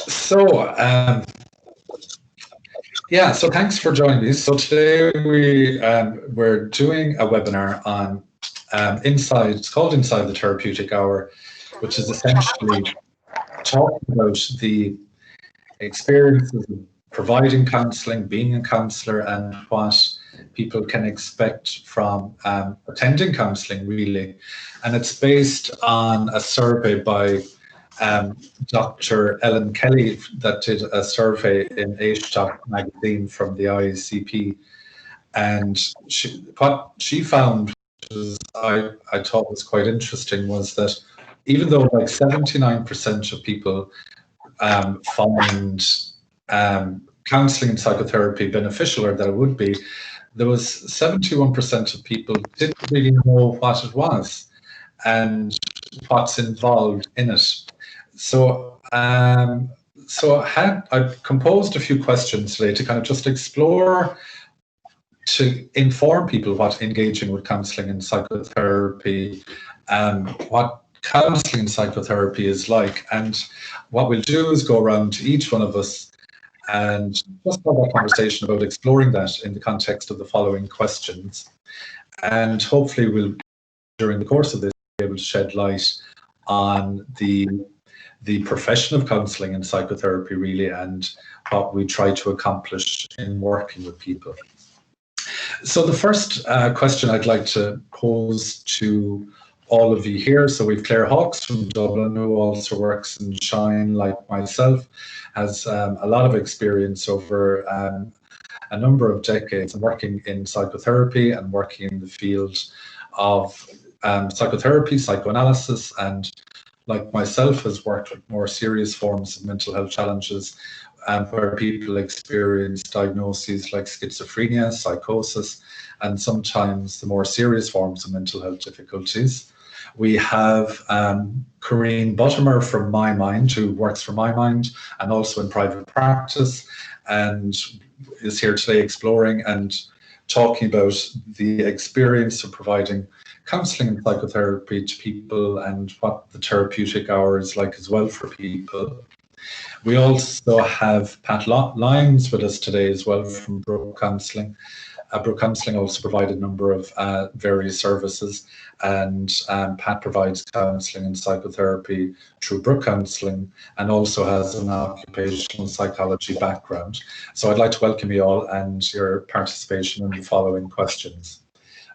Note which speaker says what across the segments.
Speaker 1: So, so thanks for joining me. So today we're doing a webinar on it's called Inside the Therapeutic Hour, which is essentially talking about the experiences of providing counselling, being a counsellor, and what people can expect from attending counselling, really. And it's based on a survey by Dr. Ellen Kelly that did a survey in Doc magazine from the IACP. And what she found, which I thought was quite interesting, was that even though like 79% of people find counselling and psychotherapy beneficial, or that it would be, there was 71% of people didn't really know what it was and what's involved in it. So, I composed a few questions today to kind of just explore, to inform people what engaging with counselling and psychotherapy, what counselling and psychotherapy is like. And what we'll do is go around to each one of us and just have a conversation about exploring that in the context of the following questions. And hopefully we'll, during the course of this, be able to shed light on the profession of counselling and psychotherapy, really, and what we try to accomplish in working with people. So the first question I'd like to pose to all of you here. So we've Claire Hawkes from Dublin, who also works in Shine, like myself, has a lot of experience over a number of decades working in psychotherapy and working in the field of psychotherapy, psychoanalysis, and like myself has worked with more serious forms of mental health challenges where people experience diagnoses like schizophrenia, psychosis, and sometimes the more serious forms of mental health difficulties. We have Corinne Buttimer from My Mind, who works for My Mind and also in private practice, and is here today exploring and talking about the experience of providing counselling and psychotherapy to people and what the therapeutic hour is like as well for people. We also have Pat Lyons with us today as well from Brook Counselling. Brook Counselling also provided a number of various services, and Pat provides counselling and psychotherapy through Brook Counselling and also has an occupational psychology background. So I'd like to welcome you all and your participation in the following questions.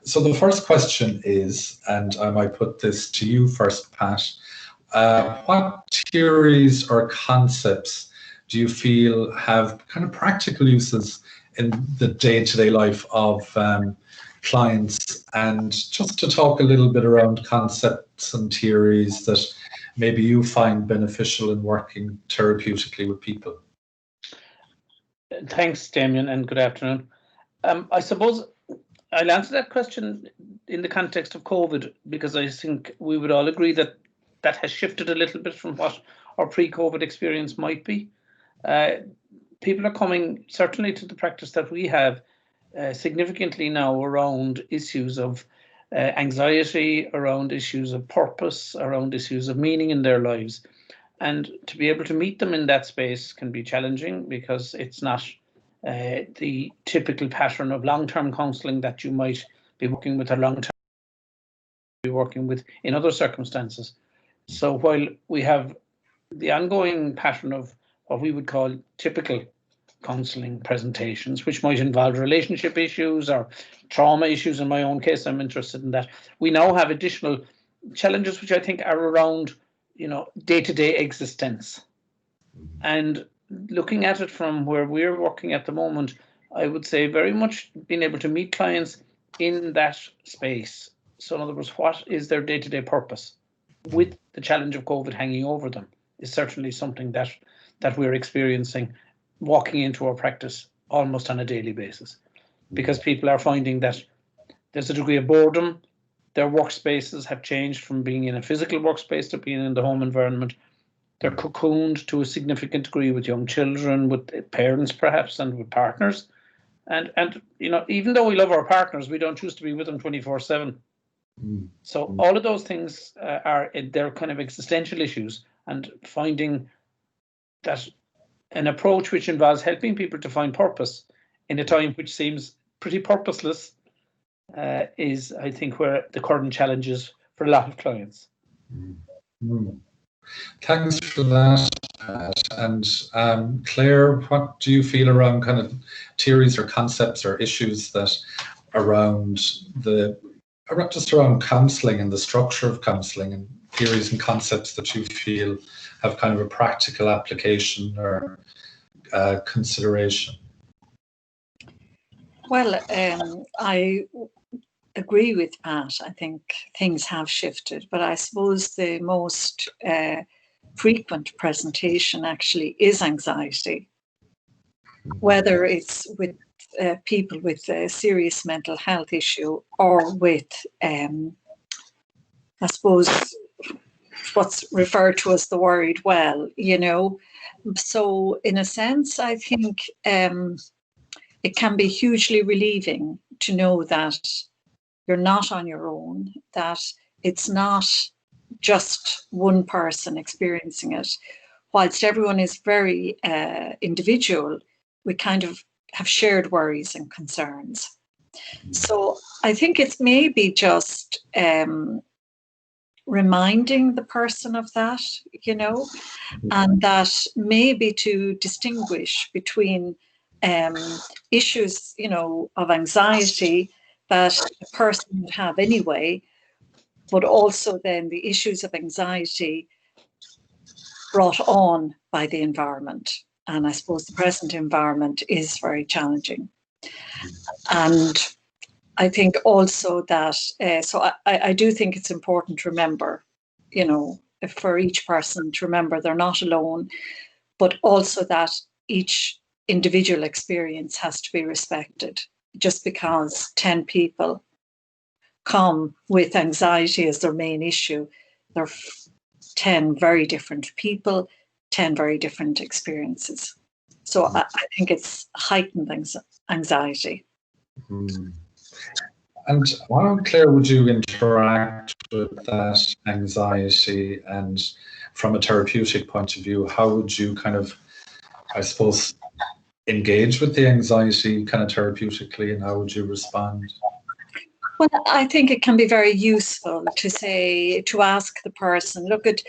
Speaker 1: So the first question is, and I might put this to you first, Pat, what theories or concepts do you feel have kind of practical uses in the day-to-day life of clients? And just to talk a little bit around concepts and theories that maybe you find beneficial in working therapeutically with people.
Speaker 2: Thanks, Damien, and good afternoon. I suppose I'll answer that question in the context of COVID, because I think we would all agree that that has shifted a little bit from what our pre-COVID experience might be. People are coming certainly to the practice that we have significantly now around issues of anxiety, around issues of purpose, around issues of meaning in their lives. And to be able to meet them in that space can be challenging, because it's not the typical pattern of long-term counselling that you might be working with, or long-term be working with in other circumstances. So while we have the ongoing pattern of what we would call typical counselling presentations, which might involve relationship issues or trauma issues, in my own case, I'm interested in that, we now have additional challenges which I think are around, day-to-day existence. And looking at it from where we're working at the moment, I would say very much being able to meet clients in that space. So in other words, what is their day-to-day purpose with the challenge of COVID hanging over them is certainly something that we're experiencing walking into our practice almost on a daily basis, because people are finding that there's a degree of boredom. Their workspaces have changed from being in a physical workspace to being in the home environment. They're cocooned to a significant degree with young children, with parents perhaps, and with partners. And even though we love our partners, we don't choose to be with them 24/7. So all of those things they're kind of existential issues, and finding that an approach which involves helping people to find purpose in a time which seems pretty purposeless is, I think, where the current challenge is for a lot of clients.
Speaker 1: Thanks for that, Pat. And Claire, what do you feel around kind of theories or concepts or issues that around counselling and the structure of counselling, and theories and concepts that you feel have kind of a practical application or consideration?
Speaker 3: Well, I agree with Pat. I think things have shifted, but I suppose the most frequent presentation actually is anxiety, whether it's with people with a serious mental health issue or with, I suppose, what's referred to as the worried well, So in a sense, I think it can be hugely relieving to know that you're not on your own, that it's not just one person experiencing it. Whilst everyone is very individual, we kind of have shared worries and concerns. So I think it's maybe just reminding the person of that, and that maybe to distinguish between issues, of anxiety that a person would have anyway, but also then the issues of anxiety brought on by the environment. And I suppose the present environment is very challenging. And I think also that, so I do think it's important to remember, for each person to remember they're not alone, but also that each individual experience has to be respected. Just because 10 people come with anxiety as their main issue, they're 10 very different people, 10 very different experiences. So I think it's heightened anxiety.
Speaker 1: And how, Claire, would you interact with that anxiety? And from a therapeutic point of view, how would you kind of, I suppose, engage with the anxiety kind of therapeutically, and how would you respond?
Speaker 3: Well, I think it can be very useful to ask the person, look at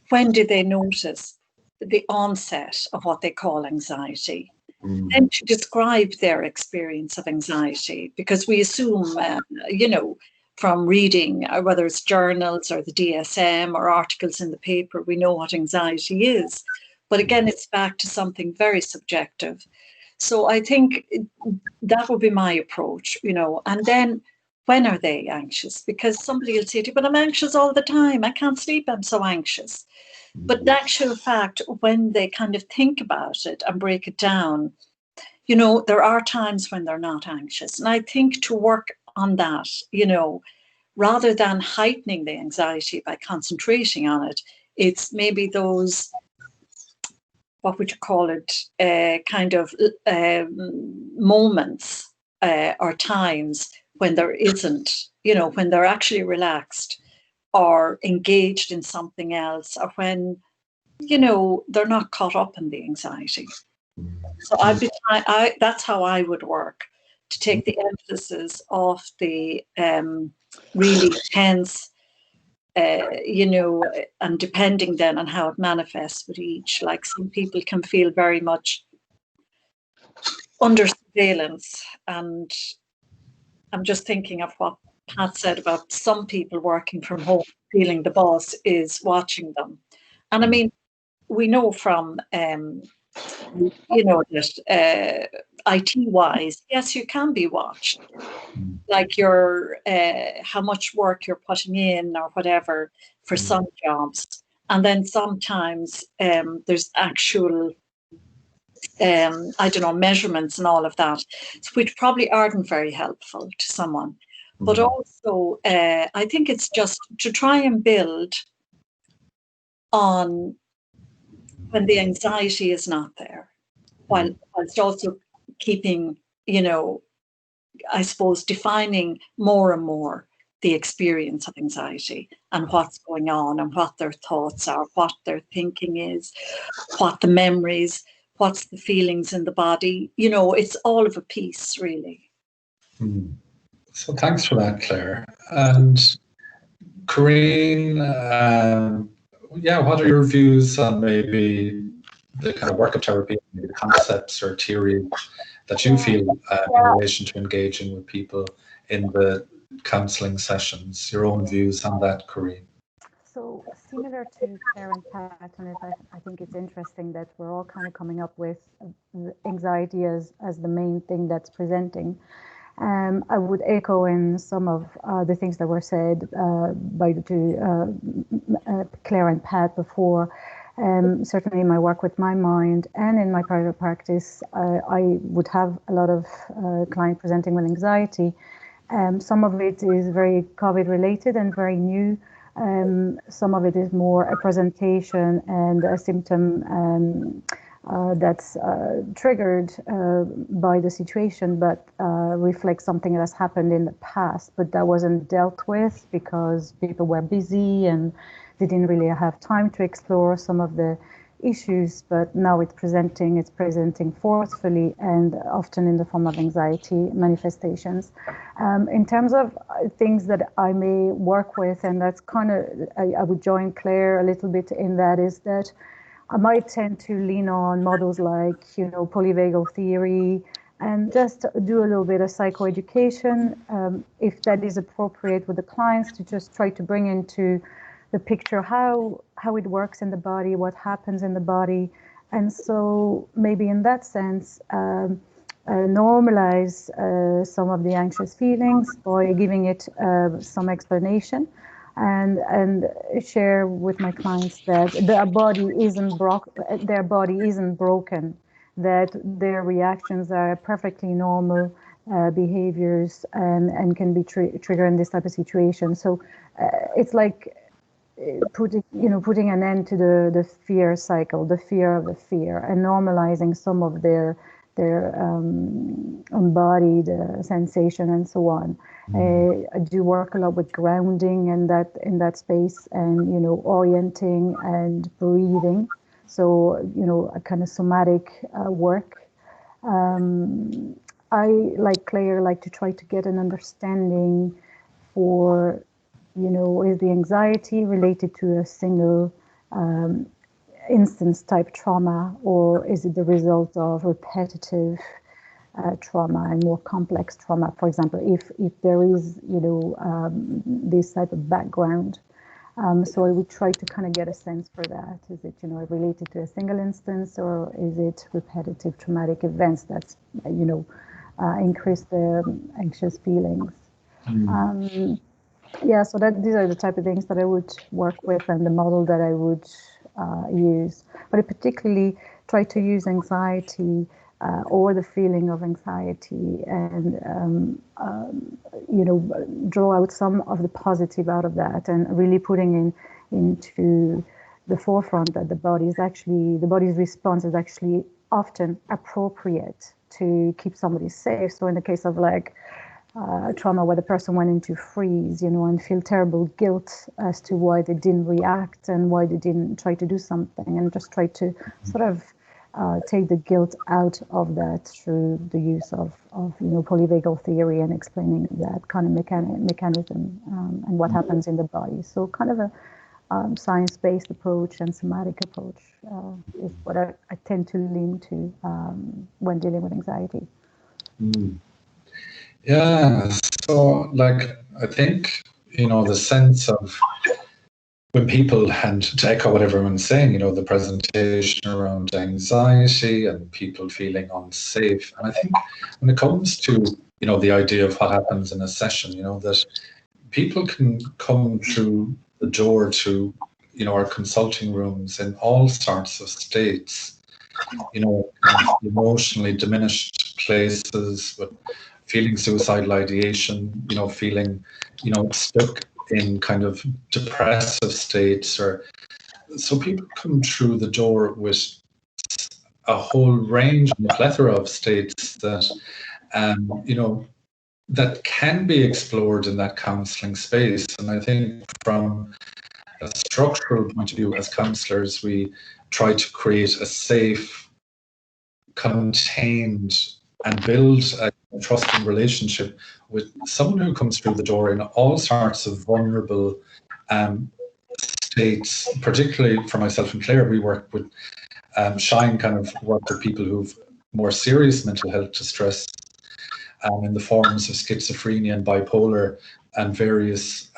Speaker 3: when did they notice the onset of what they call anxiety, and to describe their experience of anxiety, because we assume, from reading, whether it's journals or the DSM or articles in the paper, we know what anxiety is. But again, it's back to something very subjective. So I think that would be my approach, and then when are they anxious? Because somebody will say to you, but I'm anxious all the time. I can't sleep. I'm so anxious. But in actual fact, when they kind of think about it and break it down, there are times when they're not anxious. And I think to work on that, rather than heightening the anxiety by concentrating on it, it's maybe those, what would you call it, kind of moments or times when there isn't, when they're actually relaxed or engaged in something else, or when, they're not caught up in the anxiety. So that's how I would work, to take the emphasis off the really tense, and depending then on how it manifests with each. Like some people can feel very much under surveillance, and I'm just thinking of what Pat said about some people working from home, feeling the boss is watching them. And I mean, we know from, that IT-wise, yes, you can be watched. Like your how much work you're putting in or whatever for some jobs. And then sometimes there's actual, measurements and all of that, which probably aren't very helpful to someone. But also, I think it's just to try and build on when the anxiety is not there, whilst also keeping, I suppose, defining more and more the experience of anxiety and what's going on and what their thoughts are, what their thinking is, what the memories, what's the feelings in the body. You know, it's all of a piece, really.
Speaker 1: So thanks for that, Claire. And Corinne, what are your views on maybe the kind of work of therapy, maybe the concepts or theory that you feel in relation to engaging with people in the counselling sessions? Your own views on that, Corinne?
Speaker 4: So similar to Claire and Pat, and I think it's interesting that we're all kind of coming up with anxiety as the main thing that's presenting. I would echo in some of the things that were said by the two, Claire and Pat, before. Certainly in my work with my mind and in my private practice, I would have a lot of clients presenting with anxiety. Some of it is very COVID related and very new. Some of it is more a presentation and a symptom that's triggered by the situation, but reflects something that has happened in the past, but that wasn't dealt with because people were busy and they didn't really have time to explore some of the issues. But now it's presenting forcefully and often in the form of anxiety manifestations. In terms of things that I may work with, and that's kind of, I would join Claire a little bit in that, is that I might tend to lean on models like, polyvagal theory, and just do a little bit of psychoeducation, if that is appropriate with the clients, to just try to bring into the picture how it works in the body, what happens in the body. And so maybe in that sense, normalize some of the anxious feelings by giving it some explanation. And share with my clients that their body isn't broken, that their reactions are perfectly normal behaviors and can be triggered in this type of situation. So it's like putting an end to the fear cycle, the fear of the fear, and normalizing some of their embodied sensation and so on. I do work a lot with grounding and in that space, and orienting and breathing. So a kind of somatic work. I, like Claire, like to try to get an understanding for is the anxiety related to a single instance type trauma, or is it the result of repetitive trauma and more complex trauma? For example, if there is this type of background, so I would try to kind of get a sense for that. Is it related to a single instance, or is it repetitive traumatic events that's increase the anxious feelings? So these are the type of things that I would work with, and the model that I would use. But I particularly try to use anxiety or the feeling of anxiety, and draw out some of the positive out of that, and really putting into the forefront that the body's response is actually often appropriate to keep somebody safe. So in the case of trauma where the person went into freeze, and feel terrible guilt as to why they didn't react and why they didn't try to do something, and just try to sort of take the guilt out of that through the use of polyvagal theory and explaining that kind of mechanism and what happens in the body. So kind of a science-based approach and somatic approach is what I tend to lean to when dealing with anxiety.
Speaker 1: Yeah, so I think, the sense of when people, and to echo what everyone's saying, the presentation around anxiety and people feeling unsafe. And I think when it comes to, the idea of what happens in a session, that people can come through the door to, our consulting rooms in all sorts of states, emotionally diminished places, with feeling suicidal ideation, feeling, stuck in kind of depressive states, or so people come through the door with a whole range and a plethora of states that, that can be explored in that counselling space. And I think from a structural point of view, as counsellors, we try to create a safe, contained, and build a trusting relationship with someone who comes through the door in all sorts of vulnerable states. Particularly for myself and Claire, we work with Shine kind of work with people who've more serious mental health distress in the forms of schizophrenia and bipolar and various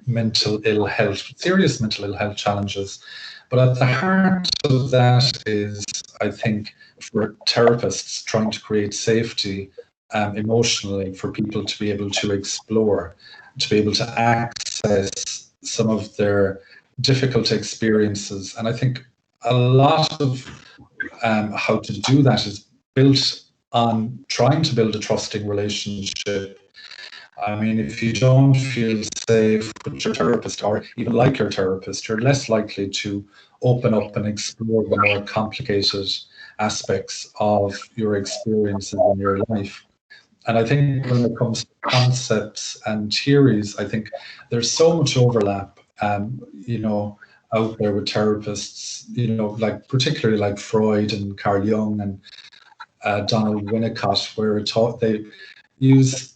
Speaker 1: mental ill health, serious mental ill health challenges. But at the heart of that is, I think, for therapists trying to create safety emotionally for people to be able to explore, to be able to access some of their difficult experiences. And I think a lot of how to do that is built on trying to build a trusting relationship. I mean, if you don't feel safe with your therapist or even like your therapist, you're less likely to open up and explore the more complicated aspects of your experiences in your life. And I think when it comes to concepts and theories, I think there's so much overlap, out there with therapists, like particularly like Freud and Carl Jung and Donald Winnicott, where they use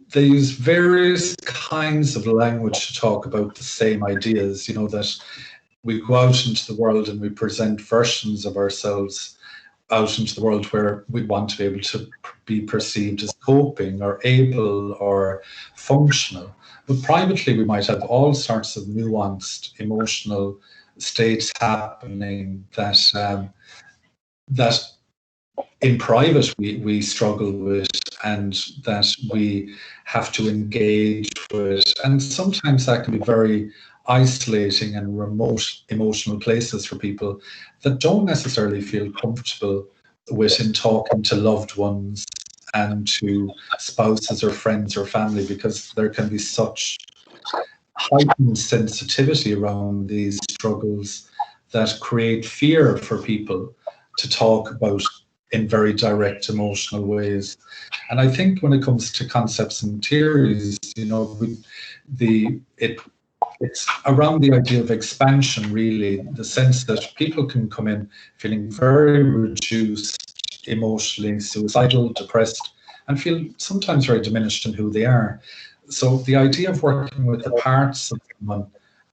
Speaker 1: various kinds of language to talk about the same ideas, that we go out into the world and we present versions of ourselves out into the world where we want to be able to be perceived as coping or able or functional. But privately, we might have all sorts of nuanced emotional states happening that in private we struggle with and that we have to engage with. And sometimes that can be very isolating and remote emotional places for people that don't necessarily feel comfortable with in talking to loved ones and to spouses or friends or family, because there can be such heightened sensitivity around these struggles that create fear for people to talk about in very direct emotional ways. And I think when it comes to concepts and theories, it's around the idea of expansion, really, the sense that people can come in feeling very reduced, emotionally suicidal, depressed, and feel sometimes very diminished in who they are. So the idea of working with the parts of someone,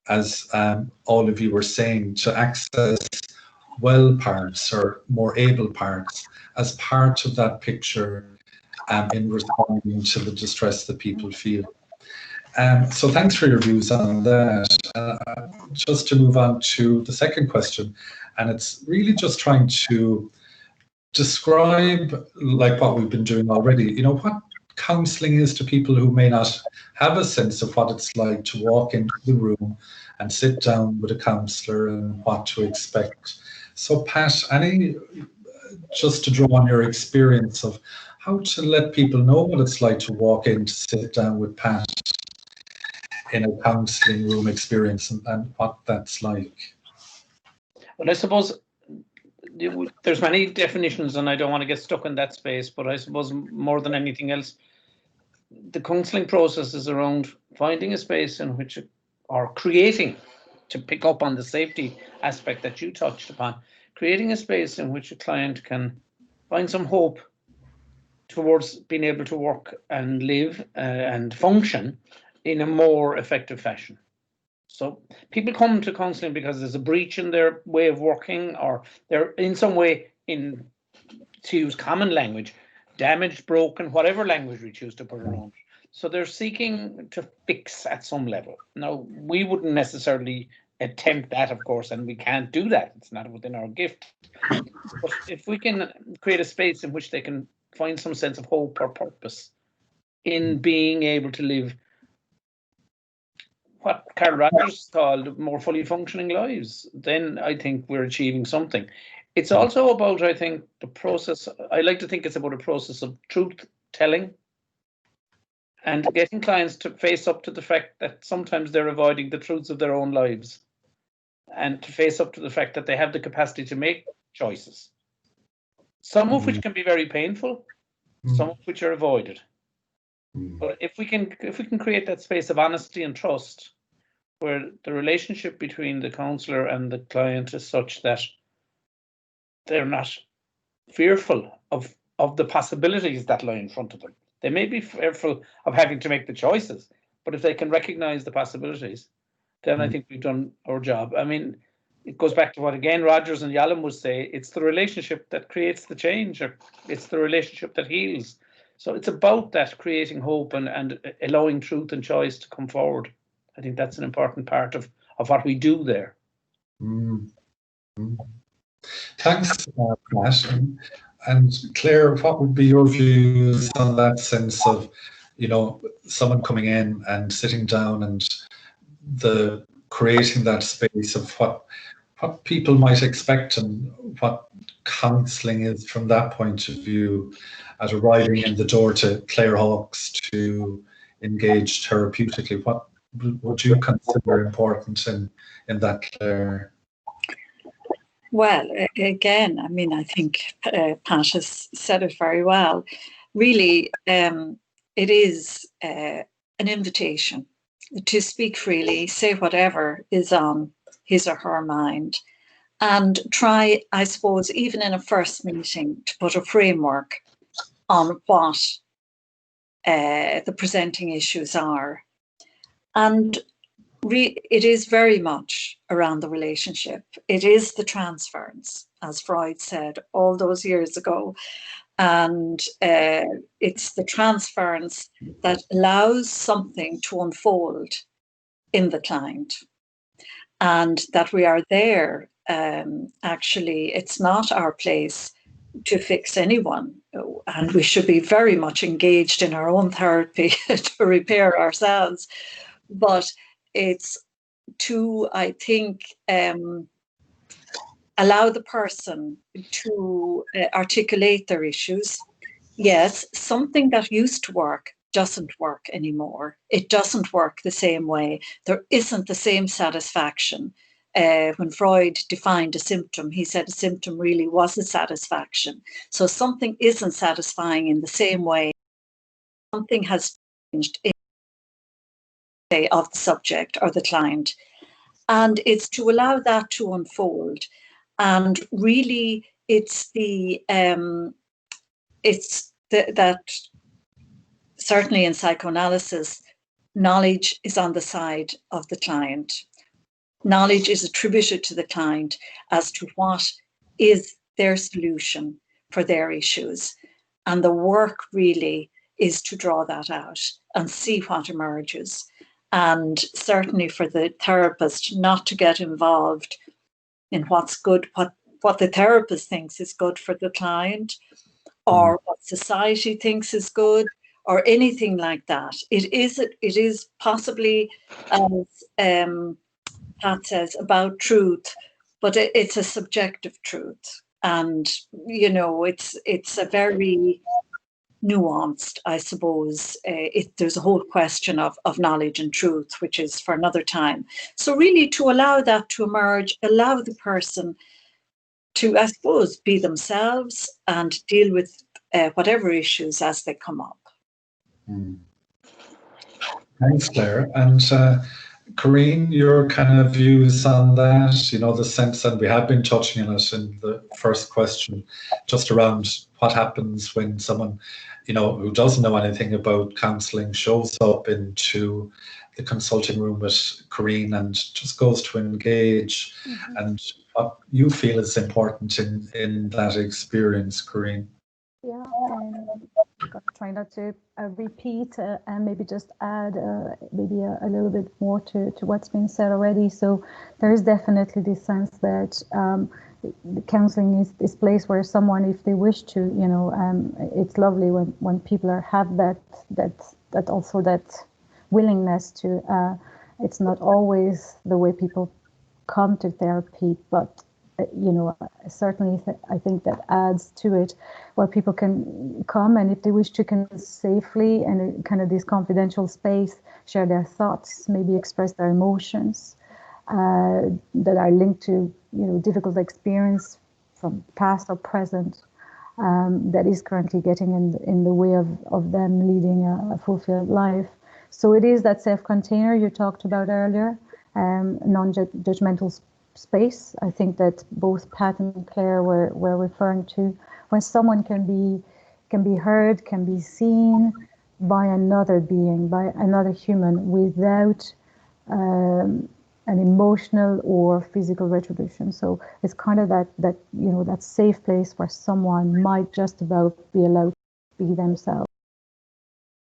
Speaker 1: as all of you were saying, to access well parts or more able parts as part of that picture in responding to the distress that people feel. So thanks for your views on that. Just to move on to the second question, and it's really just trying to describe, like what we've been doing already, what counselling is to people who may not have a sense of what it's like to walk into the room and sit down with a counsellor and what to expect. So Pat, just to draw on your experience of how to let people know what it's like to walk in to sit down with Pat in a counselling room experience and what that's like.
Speaker 2: Well, I suppose there's many definitions and I don't want to get stuck in that space, but I suppose more than anything else, the counselling process is around finding a space in which, or creating, to pick up on the safety aspect that you touched upon, creating a space in which a client can find some hope towards being able to work and live and function in a more effective fashion. So people come to counselling because there's a breach in their way of working, or they're in some way, to use common language, damaged, broken, whatever language we choose to put around. So they're seeking to fix at some level. Now, we wouldn't necessarily attempt that, of course, and we can't do that. It's not within our gift. But if we can create a space in which they can find some sense of hope or purpose in being able to live what Carl Rogers called more fully functioning lives, then I think we're achieving something. It's also about, I think, the process. I like to think it's about a process of truth telling and getting clients to face up to the fact that sometimes they're avoiding the truths of their own lives, and to face up to the fact that they have the capacity to make choices, some of which can be very painful, some of which are avoided.
Speaker 1: Mm.
Speaker 2: But if we can create that space of honesty and trust, where the relationship between the counsellor and the client is such that they're not fearful of the possibilities that lie in front of them. They may be fearful of having to make the choices, but if they can recognise the possibilities, then I think we've done our job. I mean, it goes back to what, again, Rogers and Yalom would say, it's the relationship that creates the change, or it's the relationship that heals. So it's about that, creating hope and allowing truth and choice to come forward. I think that's an important part of what we do there.
Speaker 1: Mm. Mm. Thanks, Pat. And Claire, what would be your views on that sense of, someone coming in and sitting down and the creating that space of what people might expect and what counselling is from that point of view, at arriving in the door to Claire Hawkes to engage therapeutically? What would you consider important in that, Claire?
Speaker 3: Well, again, I mean, I think Pat has said it very well. Really, it is an invitation to speak freely, say whatever is on his or her mind, and try, I suppose, even in a first meeting, to put a framework on what the presenting issues are. And it is very much around the relationship. It is the transference, as Freud said all those years ago. And it's the transference that allows something to unfold in the client. And that we are there. Actually, it's not our place to fix anyone. And we should be very much engaged in our own therapy to repair ourselves. But it's to, I think, allow the person to articulate their issues. Yes, something that used to work doesn't work anymore. It doesn't work the same way. There isn't the same satisfaction. When Freud defined a symptom, he said a symptom really was a satisfaction. So something isn't satisfying in the same way. Something has changed in the way of the subject or the client. And it's to allow that to unfold. And really, it's that certainly in psychoanalysis, knowledge is on the side of the client. Knowledge is attributed to the client as to what is their solution for their issues. And the work really is to draw that out and see what emerges. And certainly for the therapist not to get involved in what's good, what the therapist thinks is good for the client, or what society thinks is good, or anything like that. It is possibly, as Pat says, about truth, but it's a subjective truth. And, it's a very nuanced, I suppose. There's a whole question of knowledge and truth, which is for another time. So really, to allow that to emerge, allow the person to, I suppose, be themselves and deal with whatever issues as they come up.
Speaker 1: Thanks, Claire. And Corinne, your kind of views on that, the sense that we have been touching on it in the first question, just around what happens when someone, who doesn't know anything about counselling shows up into the consulting room with Corinne and just goes to engage, and what you feel is important in that experience, Corinne.
Speaker 4: Yeah, I'm going to try not to repeat and maybe just add maybe a little bit more to what's been said already. So there is definitely this sense that the counselling is this place where someone, if they wish to, it's lovely when people have that also that willingness to. It's not always the way people come to therapy, but certainly I think that adds to it, where people can come and if they wish to, can safely and kind of this confidential space share their thoughts, maybe express their emotions that are linked to difficult experience from past or present, that is currently getting in the way of them leading a fulfilled life. So it is that safe container you talked about earlier, non-judgmental space. I think that both Pat and Claire were referring to, when someone can be heard, can be seen by another being, by another human, without an emotional or physical retribution. So it's kind of that safe place where someone might just about be allowed to be themselves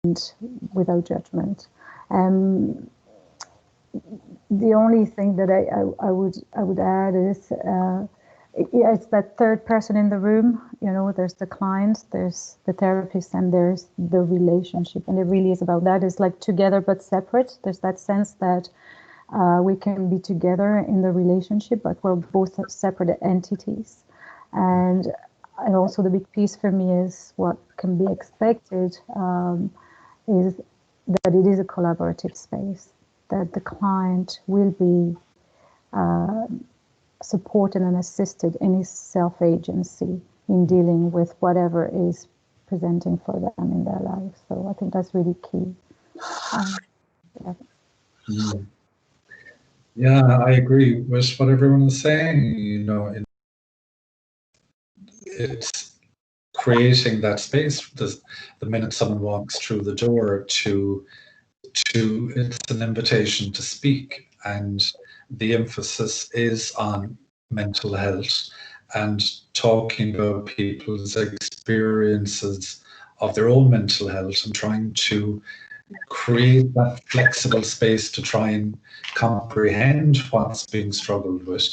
Speaker 4: and without judgment. The only thing that I would add is it's that third person in the room. There's the client, there's the therapist, and there's the relationship, and it really is about that. It's like together but separate. There's that sense that we can be together in the relationship, but we're both separate entities. And also the big piece for me is what can be expected is that it is a collaborative space, that the client will be supported and assisted in his self-agency in dealing with whatever is presenting for them in their life. So I think that's really key.
Speaker 1: Yeah, I agree with what everyone is saying. It's creating that space the minute someone walks through the door to it's an invitation to speak, and the emphasis is on mental health and talking about people's experiences of their own mental health and trying to create that flexible space to try and comprehend what's being struggled with.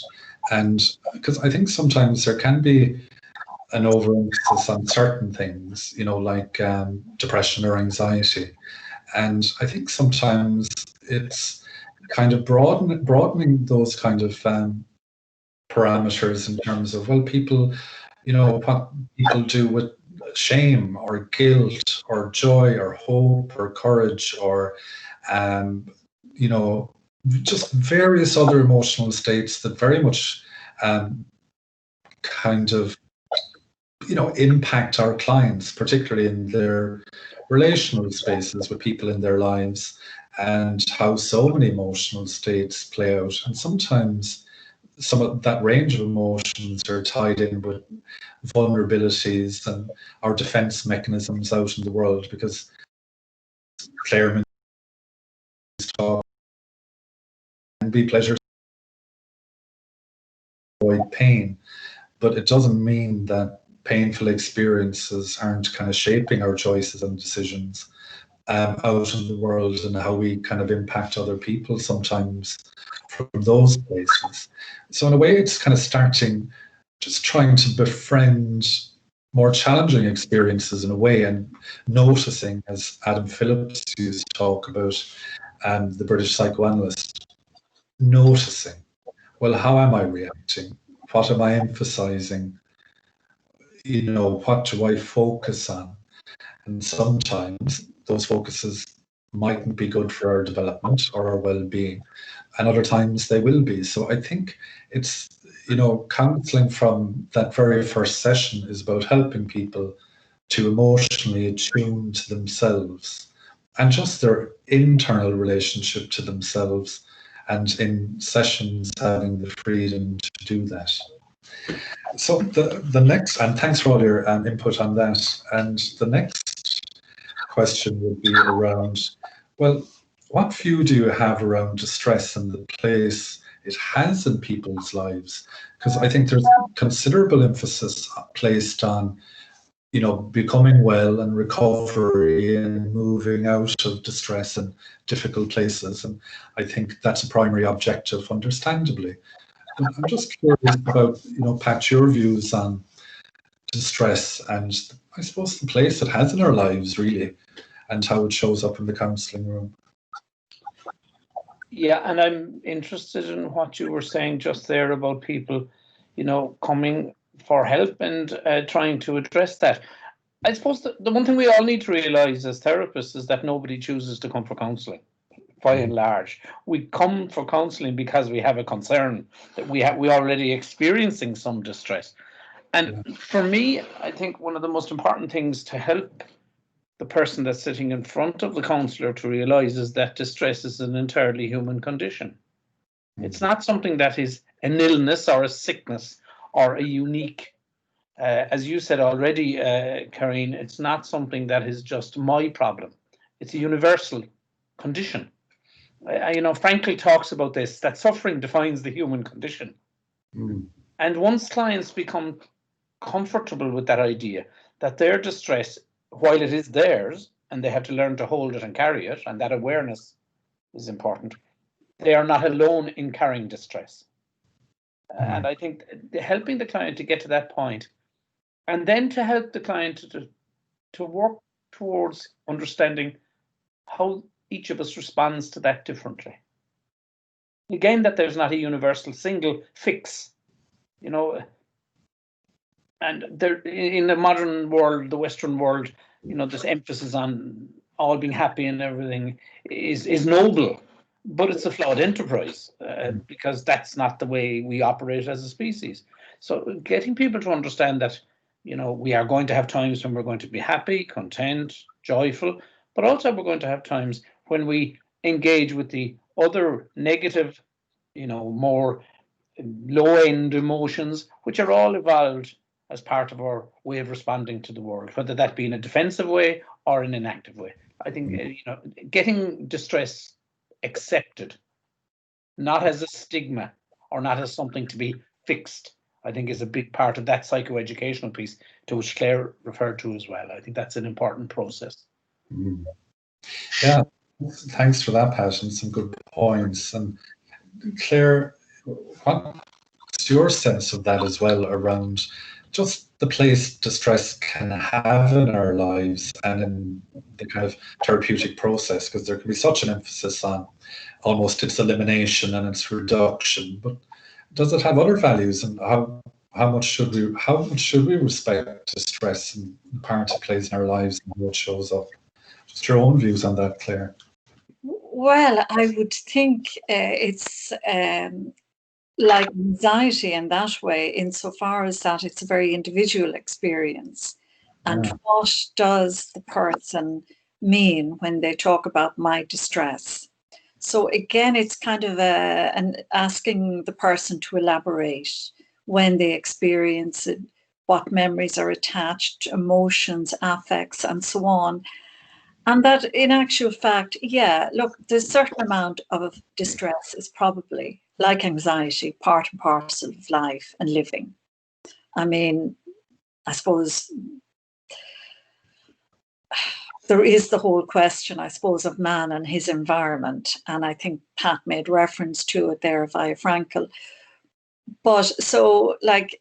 Speaker 1: And because I think sometimes there can be an overemphasis on certain things, like depression or anxiety. And I think sometimes it's kind of broadening those kind of parameters in terms of, well, people, what people do with shame or guilt or joy or hope or courage or, just various other emotional states that very much kind of, impact our clients, particularly in their relational spaces with people in their lives, and how so many emotional states play out. And sometimes some of that range of emotions are tied in with vulnerabilities and our defense mechanisms out in the world, because Claire talk can be pleasure, avoid pain, but it doesn't mean that painful experiences aren't kind of shaping our choices and decisions out in the world, and how we kind of impact other people sometimes from those places. So in a way, it's kind of just trying to befriend more challenging experiences in a way, and noticing, as Adam Phillips used to talk about, the British psychoanalyst, noticing, well, how am I reacting? What am I emphasizing? What do I focus on? And sometimes those focuses mightn't be good for our development or our well-being, and other times they will be. So I think it's, counselling from that very first session is about helping people to emotionally attune to themselves and just their internal relationship to themselves, and in sessions having the freedom to do that. So the next, and thanks for all your input on that, and the next question would be around, well, what view do you have around distress and the place it has in people's lives? Because I think there's considerable emphasis placed on, becoming well and recovery and moving out of distress and difficult places. And I think that's a primary objective, understandably. But I'm just curious about, Pat, your views on distress and I suppose the place it has in our lives, really, and how it shows up in the counselling room.
Speaker 2: Yeah, and I'm interested in what you were saying just there about people, coming for help and trying to address that. I suppose the one thing we all need to realise as therapists is that nobody chooses to come for counselling. By and large, we come for counselling because we have a concern that we already experiencing some distress. And for me, I think one of the most important things to help the person that's sitting in front of the counsellor to realise is that distress is an entirely human condition. It's not something that is an illness or a sickness or a unique, as you said already, Karine, it's not something that is just my problem. It's a universal condition. Frankl talks about this, that suffering defines the human condition. And once clients become comfortable with that idea, that their distress, while it is theirs, and they have to learn to hold it and carry it, and that awareness is important, they are not alone in carrying distress. And I think helping the client to get to that point, and then to help the client to work towards understanding how each of us responds to that differently. Again, that there's not a universal single fix, and there in the modern world, the Western world, this emphasis on all being happy and everything is noble, but it's a flawed enterprise because that's not the way we operate as a species. So getting people to understand that, we are going to have times when we're going to be happy, content, joyful, but also we're going to have times when we engage with the other negative, more low-end emotions, which are all evolved as part of our way of responding to the world, whether that be in a defensive way or in an active way. I think, getting distress accepted, not as a stigma or not as something to be fixed, I think is a big part of that psychoeducational piece to which Claire referred to as well. I think that's an important process.
Speaker 1: Yeah, thanks for that, Pat, and some good points. And Claire, what's your sense of that as well around just the place distress can have in our lives and in the kind of therapeutic process? Because there can be such an emphasis on almost its elimination and its reduction, but does it have other values, and how much should we respect distress and the part it plays in our lives and how it shows up? Just your own views on that, Claire.
Speaker 3: Well, I would think it's like anxiety in that way, insofar as that it's a very individual experience. And what does the person mean when they talk about my distress? So again, it's kind of an asking the person to elaborate when they experience it, what memories are attached, emotions, affects, and so on. And that in actual fact, look, there's a certain amount of distress is probably, like anxiety, part and parcel of life and living. I mean, I suppose there is the whole question, I suppose, of man and his environment. And I think Pat made reference to it there via Frankl. But so, like,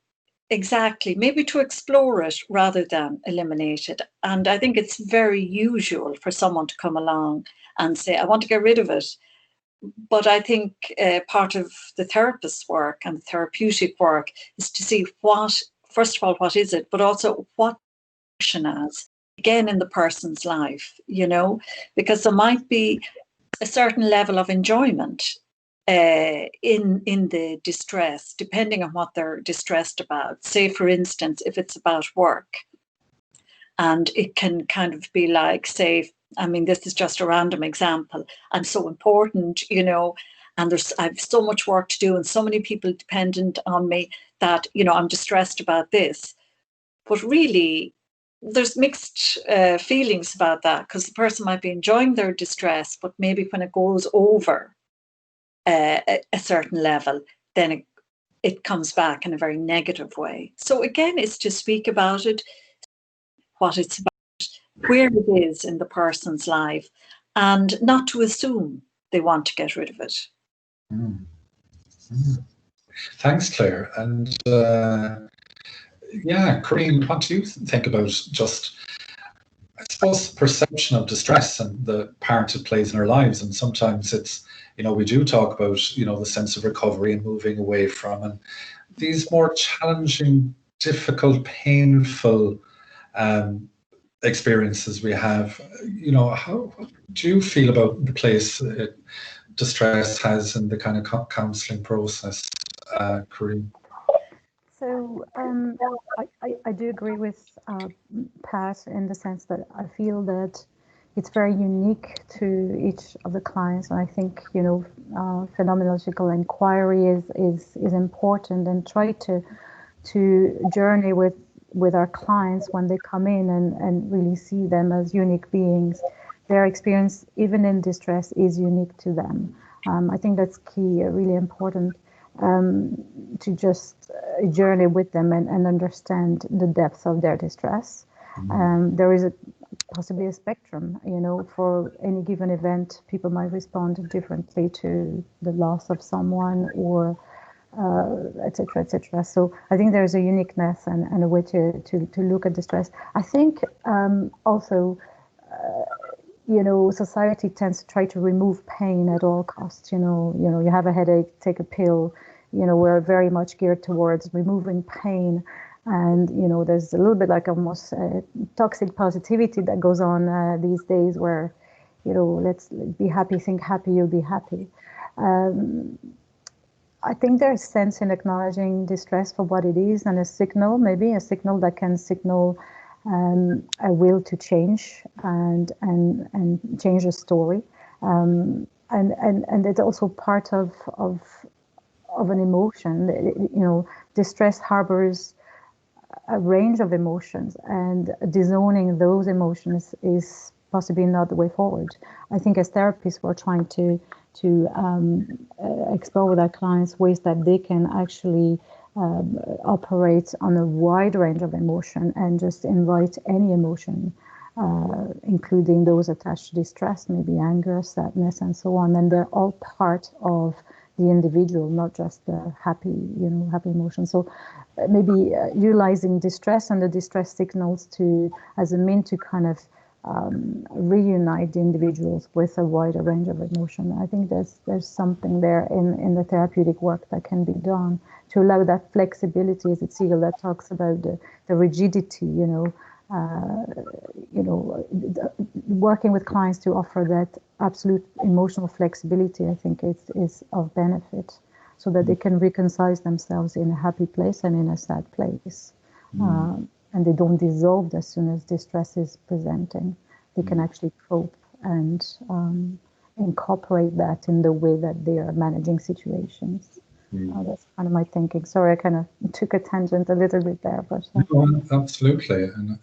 Speaker 3: exactly, maybe to explore it rather than eliminate it. And I think it's very usual for someone to come along and say, I want to get rid of it. But I think part of the therapist's work and the therapeutic work is to see first of all, what is it, but also what function as, again, in the person's life, because there might be a certain level of enjoyment in the distress, depending on what they're distressed about. Say, for instance, if it's about work, and it can kind of be like, say, I mean, this is just a random example. I'm so important, and I have so much work to do and so many people dependent on me that, I'm distressed about this. But really, there's mixed feelings about that, because the person might be enjoying their distress, but maybe when it goes over a certain level, then it comes back in a very negative way. So again, it's to speak about it, what it's about, where it is in the person's life, and not to assume they want to get rid of it.
Speaker 1: Thanks, Claire. And Karine, what do you think about just, I suppose, the perception of distress and the part it plays in our lives? And sometimes it's, we do talk about, the sense of recovery and moving away from, and these more challenging, difficult, painful experiences we have. How do you feel about the place distress has in the kind of counselling process, Karine?
Speaker 4: So I do agree with Pat in the sense that I feel that it's very unique to each of the clients, and I think phenomenological inquiry is important, and try to journey with our clients when they come in and really see them as unique beings. Their experience, even in distress, is unique to them. I think that's key, really important. To just journey with them and understand the depth of their distress. There is possibly a spectrum, for any given event, people might respond differently to the loss of someone or etc., etc. So I think there's a uniqueness and a way to look at distress. I think also society tends to try to remove pain at all costs. You have a headache, take a pill. We're very much geared towards removing pain. And, there's a little bit like almost toxic positivity that goes on these days where, let's be happy, think happy, you'll be happy. I think there's sense in acknowledging distress for what it is, and a signal that can signal a will to change and change the story, and it's also part of an emotion. Distress harbors a range of emotions, and disowning those emotions is possibly not the way forward. I think as therapists, we're trying to explore with our clients ways that they can actually operate on a wide range of emotion and just invite any emotion, including those attached to distress, maybe anger, sadness, and so on. And they're all part of the individual, not just the happy emotion. So maybe utilizing distress and the distress signals as a mean to kind of reunite the individuals with a wider range of emotion. I think there's something there in the therapeutic work that can be done to allow that flexibility, as it's Siegel that talks about the rigidity, working with clients to offer that absolute emotional flexibility, I think is of benefit, so that they can reconcile themselves in a happy place and in a sad place. And they don't dissolve as soon as distress is presenting. They can actually cope and incorporate that in the way that they are managing situations. That's kind of my thinking. Sorry, I kind of took a tangent a little bit there, but
Speaker 1: no, absolutely, and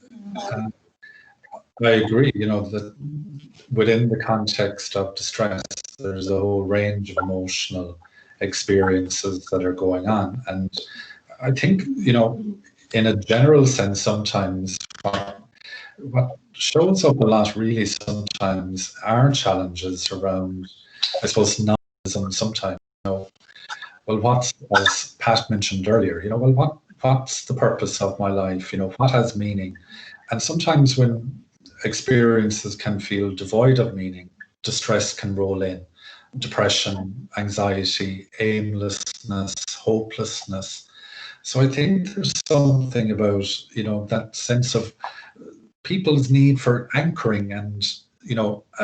Speaker 1: I agree. That within the context of distress, there's a whole range of emotional experiences that are going on, and I think in a general sense, sometimes what shows up a lot really sometimes are challenges around, I suppose, nihilism sometimes. Well, as Pat mentioned earlier, what's the purpose of my life? What has meaning? And sometimes when experiences can feel devoid of meaning, distress can roll in. Depression, anxiety, aimlessness, hopelessness. So I think there's something about, that sense of people's need for anchoring and,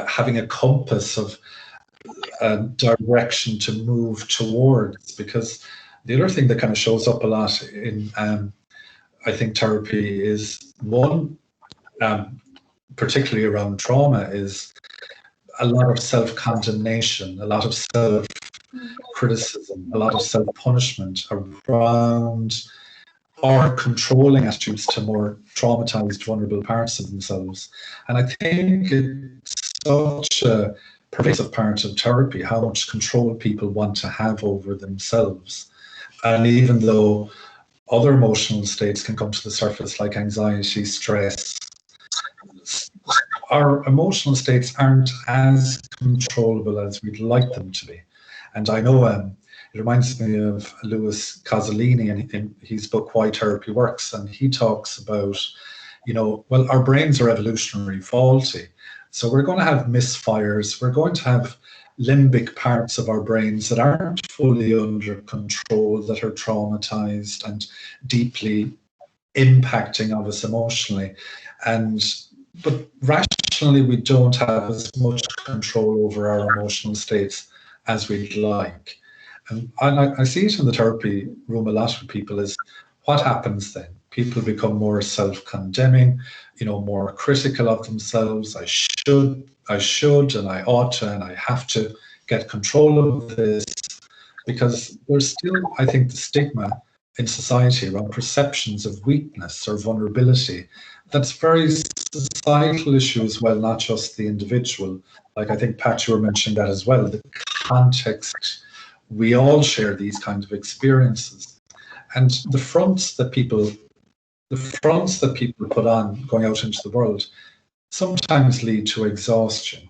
Speaker 1: having a compass of direction to move towards. Because the other thing that kind of shows up a lot in, I think, therapy is one, particularly around trauma, is a lot of self-condemnation, a lot of self-criticism, a lot of self-punishment around or controlling attitudes to more traumatized, vulnerable parts of themselves. And I think it's such a pervasive part of therapy, how much control people want to have over themselves. And even though other emotional states can come to the surface, like anxiety, stress, our emotional states aren't as controllable as we'd like them to be. And I know it reminds me of Louis Cozzolini and his book Why Therapy Works, and he talks about, our brains are evolutionary faulty. So we're going to have misfires, we're going to have limbic parts of our brains that aren't fully under control, that are traumatized and deeply impacting of us emotionally. But rationally, we don't have as much control over our emotional states as we'd like. And I see it in the therapy room a lot with people is, what happens then? People become more self-condemning, more critical of themselves. I should, and I ought to, and I have to get control of this, because there's still, I think, the stigma in society around perceptions of weakness or vulnerability. That's very societal issue as well, not just the individual. Like, I think, Pat, you were mentioning that as well, the context. We all share these kinds of experiences. And the fronts that people put on going out into the world sometimes lead to exhaustion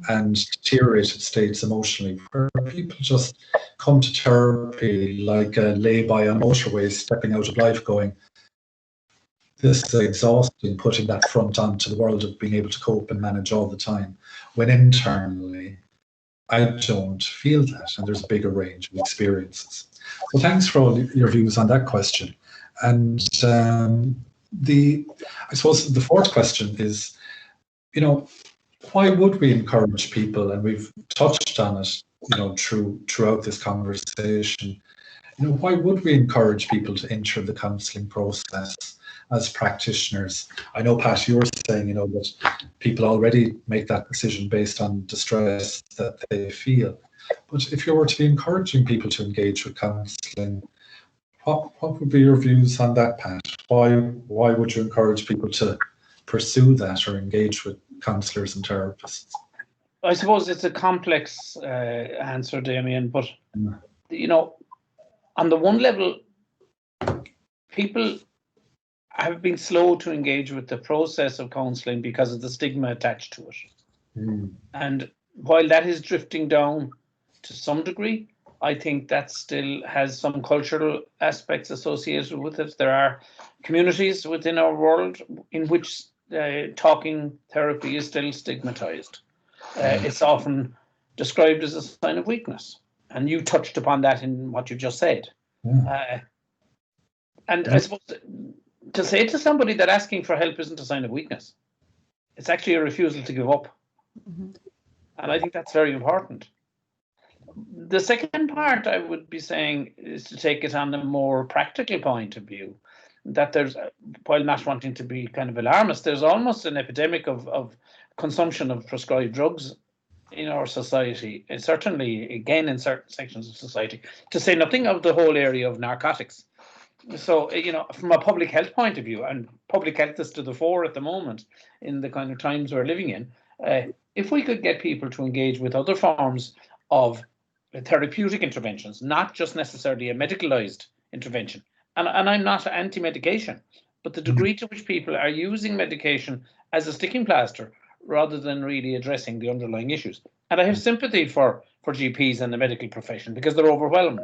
Speaker 1: and deteriorated states emotionally, where people just come to therapy like a lay-by on motorway, stepping out of life going, this is exhausting, putting that front onto the world of being able to cope and manage all the time, when internally I don't feel that, and there's a bigger range of experiences. So thanks for all your views on that question. And I suppose the fourth question is, why would we encourage people, and we've touched on it, throughout this conversation, why would we encourage people to enter the counselling process as practitioners? I know, Pat, you were saying, that people already make that decision based on distress that they feel. But if you were to be encouraging people to engage with counselling, what would be your views on that, Pat? Why would you encourage people to pursue that or engage with counsellors and therapists?
Speaker 2: I suppose it's a complex answer, Damien, but on the one level, people have been slow to engage with the process of counselling because of the stigma attached to it. And while that is drifting down to some degree, I think that still has some cultural aspects associated with it. There are communities within our world in which talking therapy is still stigmatized. It's often described as a sign of weakness. And you touched upon that in what you just said. And I suppose to say to somebody that asking for help isn't a sign of weakness, it's actually a refusal to give up. And I think that's very important. The second part I would be saying is to take it on a more practical point of view, that there's, while not wanting to be kind of alarmist, there's almost an epidemic of consumption of prescribed drugs in our society, and certainly again in certain sections of society, to say nothing of the whole area of narcotics. So, from a public health point of view, and public health is to the fore at the moment in the kind of times we're living in, if we could get people to engage with other forms of therapeutic interventions, not just necessarily a medicalized intervention. And I'm not anti-medication, but the degree to which people are using medication as a sticking plaster rather than really addressing the underlying issues. And I have sympathy for GPs and the medical profession because they're overwhelmed.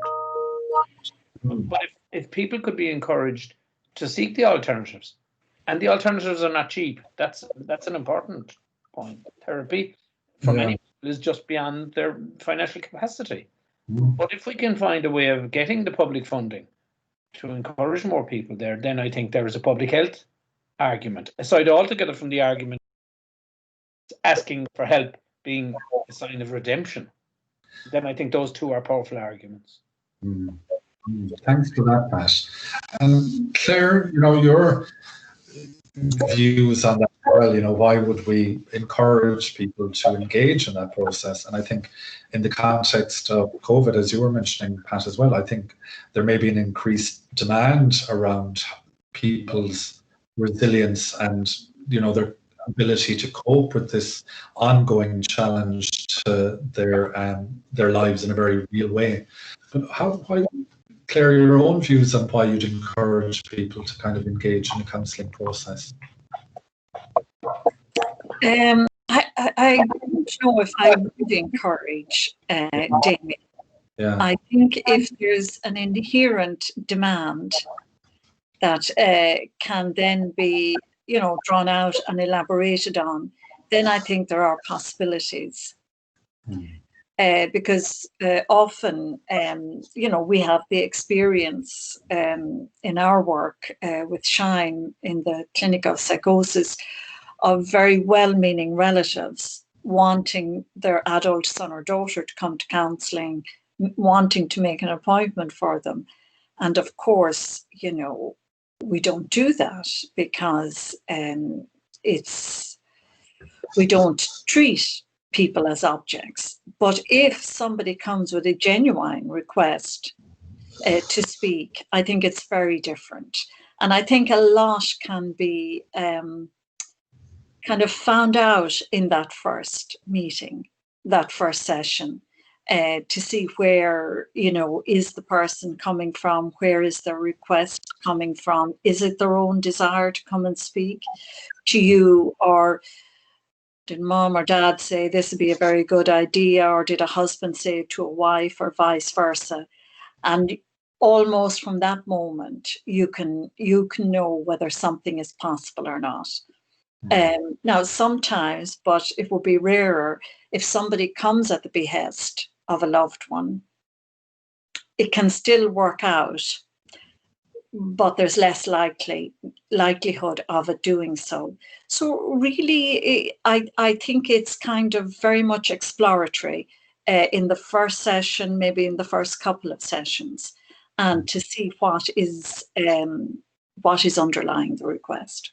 Speaker 2: But if people could be encouraged to seek the alternatives, and the alternatives are not cheap, that's an important point. Therapy for many people is just beyond their financial capacity. But if we can find a way of getting the public funding to encourage more people there, then I think there is a public health argument, aside altogether from the argument asking for help being a sign of redemption. Then I think those two are powerful arguments.
Speaker 1: Thanks for that, Pat. And Claire, your views on that as well, why would we encourage people to engage in that process? And I think in the context of COVID, as you were mentioning, Pat, as well, I think there may be an increased demand around people's resilience and, their ability to cope with this ongoing challenge to their lives in a very real way. But why, Claire, your own views on why you'd encourage people to kind of engage in a counselling process?
Speaker 3: I don't know if I would encourage Damien.
Speaker 1: Yeah.
Speaker 3: I think if there's an inherent demand that can then be, drawn out and elaborated on, then I think there are possibilities. Because often, we have the experience in our work with Shine in the clinic of psychosis of very well-meaning relatives wanting their adult son or daughter to come to counselling, wanting to make an appointment for them. And of course, we don't do that because we don't treat people as objects. But if somebody comes with a genuine request to speak, I think it's very different. And I think a lot can be kind of found out in that first meeting, that first session, to see where, is the person coming from? Where is their request coming from? Is it their own desire to come and speak to you? Or did mom or dad say this would be a very good idea? Or did a husband say it to a wife, or vice versa? And almost from that moment, you can know whether something is possible or not. Now, sometimes, but it will be rarer, if somebody comes at the behest of a loved one, it can still work out, but there's less likelihood of it doing so. So really, I think it's kind of very much exploratory in the first session, maybe in the first couple of sessions, and to see what is underlying the request.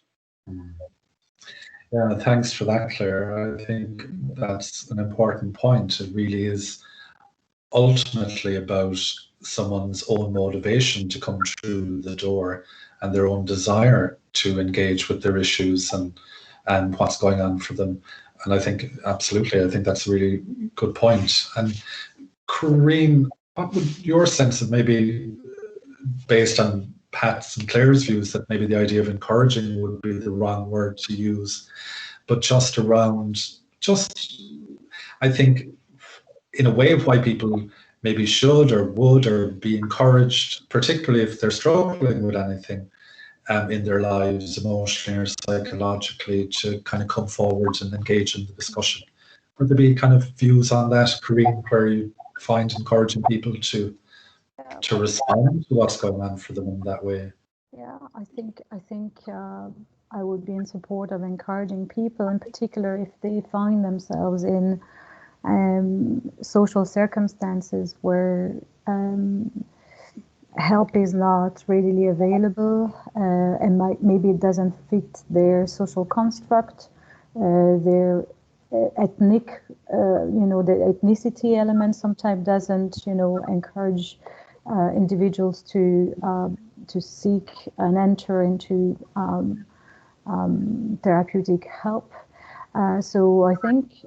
Speaker 1: Yeah, thanks for that, Claire. I think that's an important point. It really is ultimately about someone's own motivation to come through the door and their own desire to engage with their issues and what's going on for them. And I think, absolutely, I think that's a really good point. And Corinne, what would your sense of, maybe based on Pat's and Claire's views, that maybe the idea of encouraging would be the wrong word to use, but just around, I think, in a way of why people maybe should or would or be encouraged, particularly if they're struggling with anything in their lives, emotionally or psychologically, to kind of come forward and engage in the discussion. Would there be kind of views on that, Corinne, where you find encouraging people to respond to what's going on for them in that way?
Speaker 4: Yeah, I think I would be in support of encouraging people, in particular if they find themselves in social circumstances where help is not readily available, and maybe it doesn't fit their social construct, their ethnic, the ethnicity element sometimes doesn't, encourage individuals to seek and enter into therapeutic help. So I think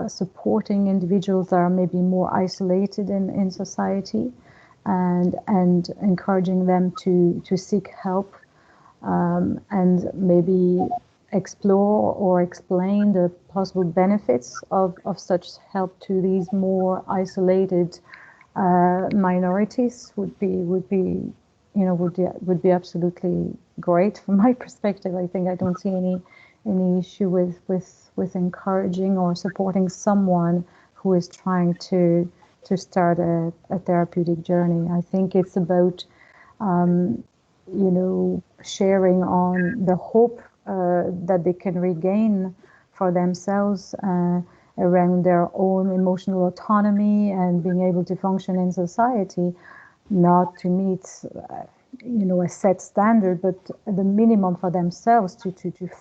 Speaker 4: supporting individuals that are maybe more isolated in society, and encouraging them to seek help, and maybe explore or explain the possible benefits of such help to these more isolated minorities would be absolutely great from my perspective. I think I don't see any issue with encouraging or supporting someone who is trying to start a therapeutic journey. I think it's about sharing on the hope that they can regain for themselves around their own emotional autonomy and being able to function in society, not to meet a set standard, but the minimum for themselves to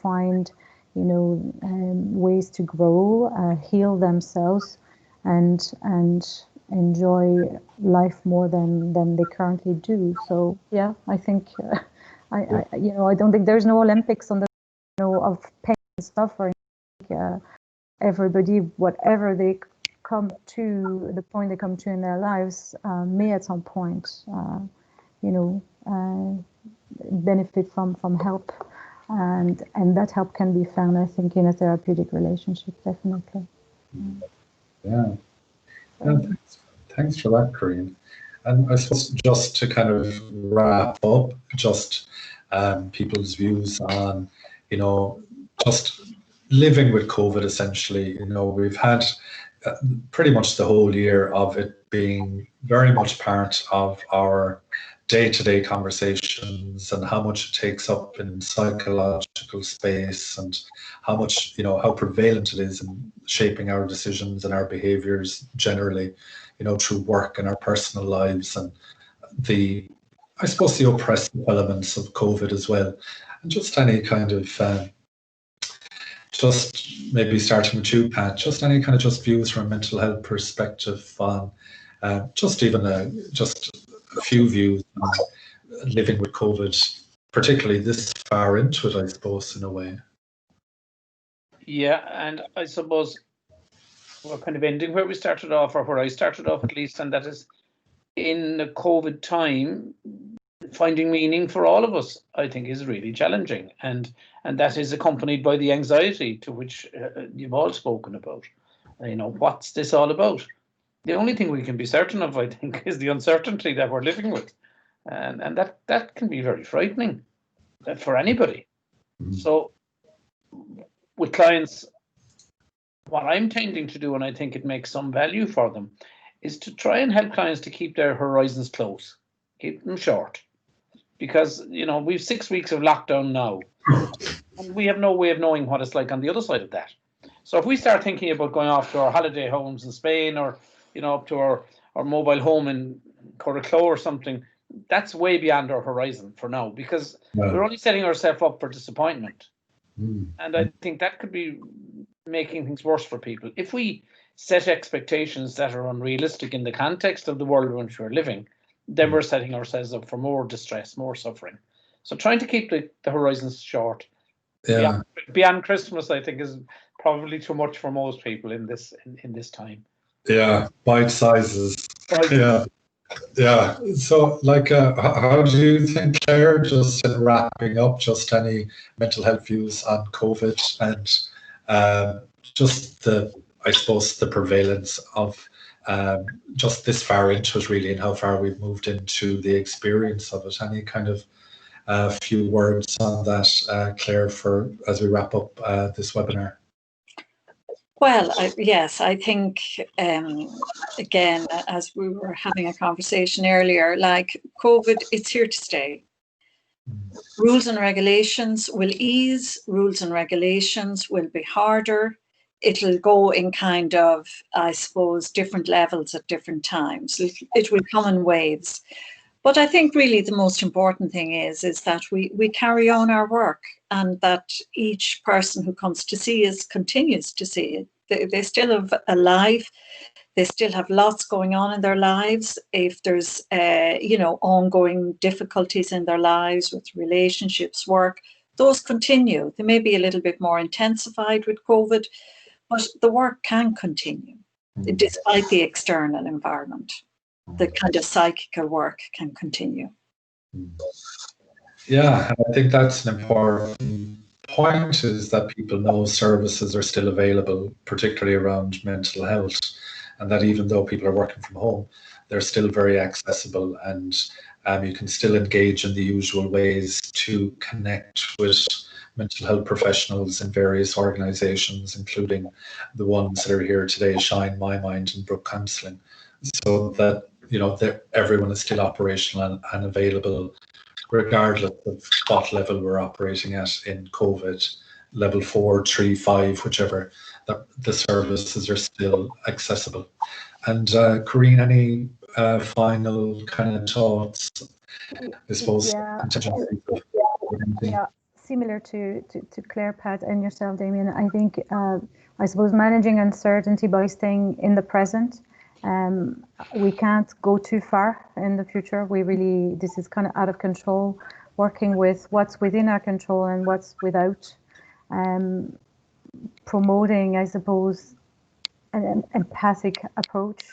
Speaker 4: find ways to grow, heal themselves, and enjoy life more than they currently do. So yeah, I think I don't think there's no Olympics on the of pain and suffering. Everybody, whatever they come to, the point they come to in their lives, may at some point benefit from help, and that help can be found, I think, in a therapeutic relationship, definitely.
Speaker 1: Yeah. Thanks for that, Corinne. And I suppose just to kind of wrap up, just people's views on, just living with COVID, essentially. We've had pretty much the whole year of it being very much part of our day-to-day conversations, and how much it takes up in psychological space, and how much, how prevalent it is in shaping our decisions and our behaviors generally, through work and our personal lives, and the I suppose the oppressive elements of COVID as well, and just any kind of just maybe starting with you, Pat, just any kind of just views from a mental health perspective on just even just a few views on living with COVID, particularly this far into it, I suppose, in a way.
Speaker 2: Yeah, and I suppose we're kind of ending where we started off, or where I started off at least, and that is in the COVID time, finding meaning for all of us, I think, is really challenging, and that is accompanied by the anxiety to which you've all spoken about. You know, what's this all about? The only thing we can be certain of, I think, is the uncertainty that we're living with, and that can be very frightening for anybody. So with clients, what I'm tending to do, and I think it makes some value for them, is to try and help clients to keep their horizons close, keep them short. Because, you know, we've 6 weeks of lockdown now, and we have no way of knowing what it's like on the other side of that. So if we start thinking about going off to our holiday homes in Spain, or, you know, up to our mobile home in Coraclow or something, that's way beyond our horizon for now, because we're only setting ourselves up for disappointment. And I think that could be making things worse for people. If we set expectations that are unrealistic in the context of the world in which we're living, then we're setting ourselves up for more distress, more suffering. So trying to keep the horizons short, beyond Christmas, I think, is probably too much for most people in this time.
Speaker 1: Yeah, bite sizes. Yeah. So, like, how do you think, Claire, just in wrapping up, just any mental health views on COVID and just I suppose, the prevalence of just this far into it, really, and how far we've moved into the experience of it? Any kind of few words on that, Claire, for as we wrap up this webinar?
Speaker 3: Well, yes, I think, again, as we were having a conversation earlier, like COVID, it's here to stay. Rules and regulations will ease, rules and regulations will be harder. It'll go in kind of, I suppose, different levels at different times. It will come in waves. But I think really the most important thing is that we carry on our work, and that each person who comes to see us continues to see it. They still have a life. They still have lots going on in their lives. If there's, ongoing difficulties in their lives with relationships, work, those continue. They may be a little bit more intensified with COVID, but the work can continue despite the external environment. The kind of psychical work can continue.
Speaker 1: Yeah, I think that's an important point, is that people know services are still available, particularly around mental health, and that even though people are working from home, they're still very accessible, and you can still engage in the usual ways to connect with mental health professionals in various organisations, including the ones that are here today, Shine, My Mind and Brook Counselling, so that everyone is still operational and available, regardless of what level we're operating at in COVID, level 4, 3, 5, whichever, that the services are still accessible. And Corinne, any final kind of thoughts? I suppose.
Speaker 4: Yeah, similar to Claire, Pat, and yourself, Damien. I think, I suppose, managing uncertainty by staying in the present. We can't go too far in the future. This is kind of out of control, working with what's within our control and what's without. Promoting, I suppose, an empathic approach,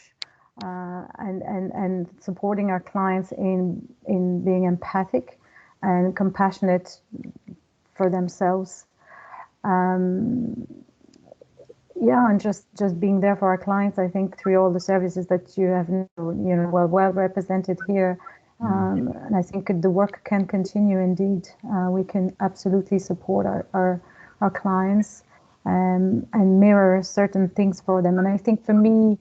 Speaker 4: and supporting our clients in being empathic and compassionate for themselves. And just being there for our clients, I think, through all the services that you have, well represented here. And I think the work can continue indeed. We can absolutely support our clients and mirror certain things for them. And I think for me,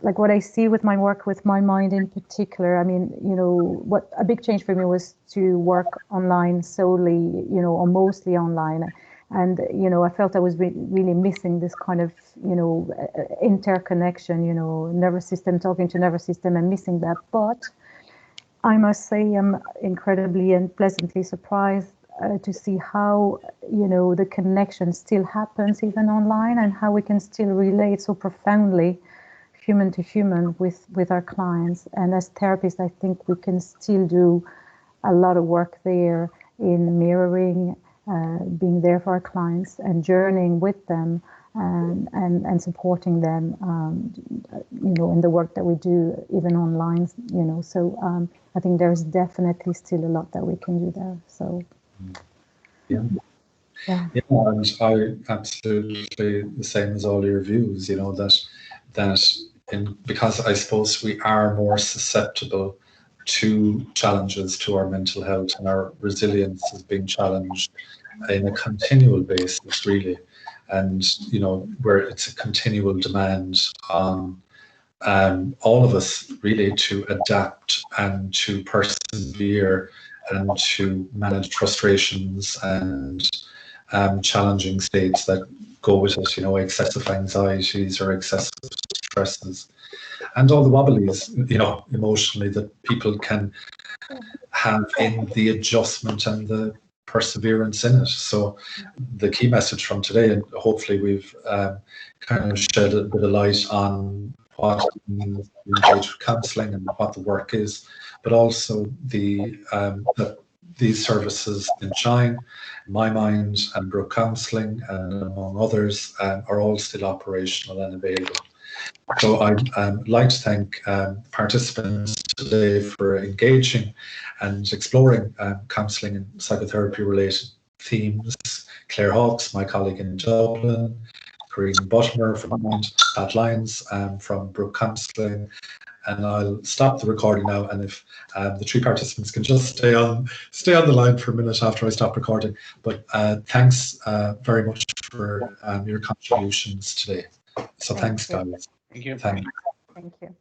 Speaker 4: like what I see with my work with My Mind in particular, I mean, what a big change for me was to work online solely, or mostly online. And, I felt I was really missing this kind of, interconnection, nervous system talking to nervous system, and missing that. But I must say I'm incredibly and pleasantly surprised to see how, you know, the connection still happens even online, and how we can still relate so profoundly human to human with our clients. And as therapists, I think we can still do a lot of work there in mirroring, being there for our clients and journeying with them, and supporting them, you know, in the work that we do, even online, you know. So I think there's definitely still a lot that we can do there. So
Speaker 1: yeah, and I absolutely the same as all your views. You know, because I suppose we are more susceptible to challenges to our mental health, and our resilience is being challenged in a continual basis, really. And, you know, where it's a continual demand on all of us really to adapt and to persevere and to manage frustrations and challenging states that go with it, you know, excessive anxieties or excessive stresses, and all the wobblies, you know, emotionally that people can have in the adjustment and the perseverance in it. So the key message from today, and hopefully we've kind of shed a bit of light on what it means to engage with counselling and what the work is, but also that these services in Shine, My Mind and Brook Counselling, and among others, are all still operational and available. So I'd like to thank participants today for engaging and exploring counselling and psychotherapy related themes. Claire Hawkes, my colleague in Dublin, Corinne Butler from Mind, Pat Lyons from Brook Counselling. And I'll stop the recording now, and if the three participants can just stay on the line for a minute after I stop recording. But thanks very much for your contributions today. So thanks, guys.
Speaker 2: Thank you.
Speaker 1: Thank you.
Speaker 4: Thank you.